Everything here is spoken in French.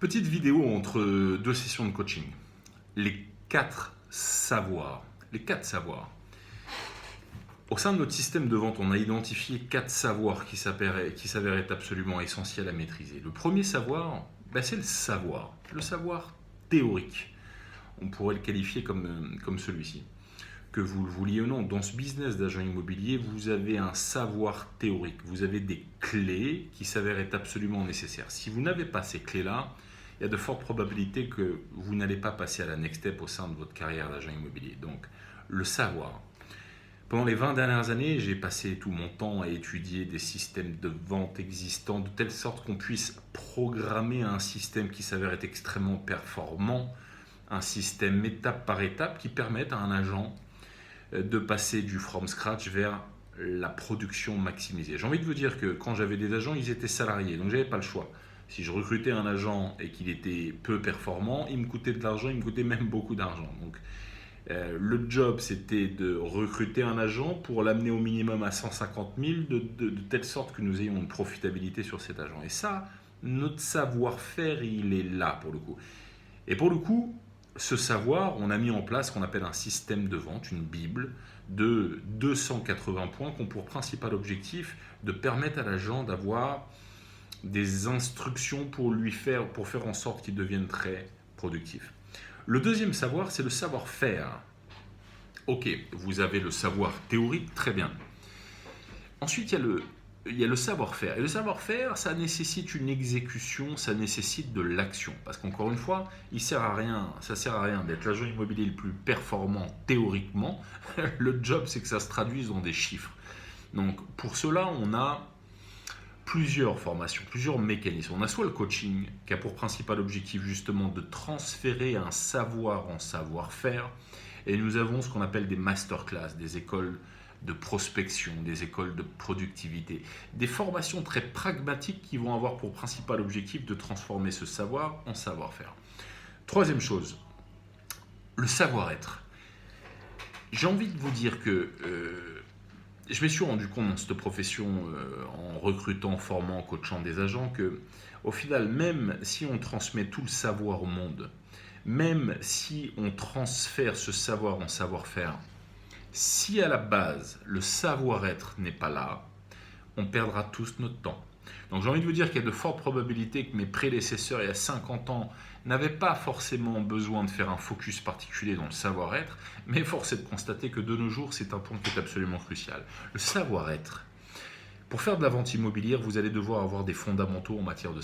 Petite vidéo entre deux sessions de coaching. Les 4 savoirs. Les 4 savoirs. Au sein de notre système de vente, on a identifié 4 savoirs qui s'avèrent être absolument essentiels à maîtriser. Le premier savoir, c'est le savoir théorique. On pourrait le qualifier comme celui-ci. Que vous le vouliez ou non, dans ce business d'agent immobilier, vous avez un savoir théorique. Vous avez des clés qui s'avèrent être absolument nécessaires. Si vous n'avez pas ces clés-là, il y a de fortes probabilités que vous n'allez pas passer à la next step au sein de votre carrière d'agent immobilier. Donc, le savoir. Pendant les 20 dernières années, j'ai passé tout mon temps à étudier des systèmes de vente existants de telle sorte qu'on puisse programmer un système qui s'avère être extrêmement performant, un système étape par étape qui permette à un agent de passer du from scratch vers la production maximisée. J'ai envie de vous dire que quand j'avais des agents, ils étaient salariés, donc j'avais pas le choix. Si je recrutais un agent et qu'il était peu performant, il me coûtait de l'argent, il me coûtait même beaucoup d'argent. Donc le job, c'était de recruter un agent pour l'amener au minimum à 150 000 de telle sorte que nous ayons une profitabilité sur cet agent. Et ça, notre savoir-faire, il est là pour le coup. Et pour le coup, ce savoir, on a mis en place ce qu'on appelle un système de vente, une Bible de 280 points qui ont pour principal objectif de permettre à l'agent d'avoir des instructions pour faire en sorte qu'il devienne très productif. Le deuxième savoir, c'est le savoir-faire. Ok, vous avez le savoir théorique, très bien. Ensuite, il y a le savoir-faire. Et le savoir-faire, ça nécessite une exécution, ça nécessite de l'action. Parce qu'encore une fois, ça sert à rien d'être l'agent immobilier le plus performant théoriquement. Le job, c'est que ça se traduise dans des chiffres. Donc, pour cela, on a plusieurs formations, plusieurs mécanismes. On a soit le coaching, qui a pour principal objectif justement de transférer un savoir en savoir-faire. Et nous avons ce qu'on appelle des masterclass, des écoles de prospection, des écoles de productivité, des formations très pragmatiques qui vont avoir pour principal objectif de transformer ce savoir en savoir-faire. Troisième chose, le savoir-être. J'ai envie de vous dire que je me suis rendu compte dans cette profession, en recrutant, formant, coachant des agents, que au final, même si on transmet tout le savoir au monde, même si on transfère ce savoir en savoir-faire, si à la base, le savoir-être n'est pas là, on perdra tous notre temps. Donc j'ai envie de vous dire qu'il y a de fortes probabilités que mes prédécesseurs il y a 50 ans n'avaient pas forcément besoin de faire un focus particulier dans le savoir-être, mais force est de constater que de nos jours, c'est un point qui est absolument crucial. Le savoir-être. Pour faire de la vente immobilière, vous allez devoir avoir des fondamentaux en matière de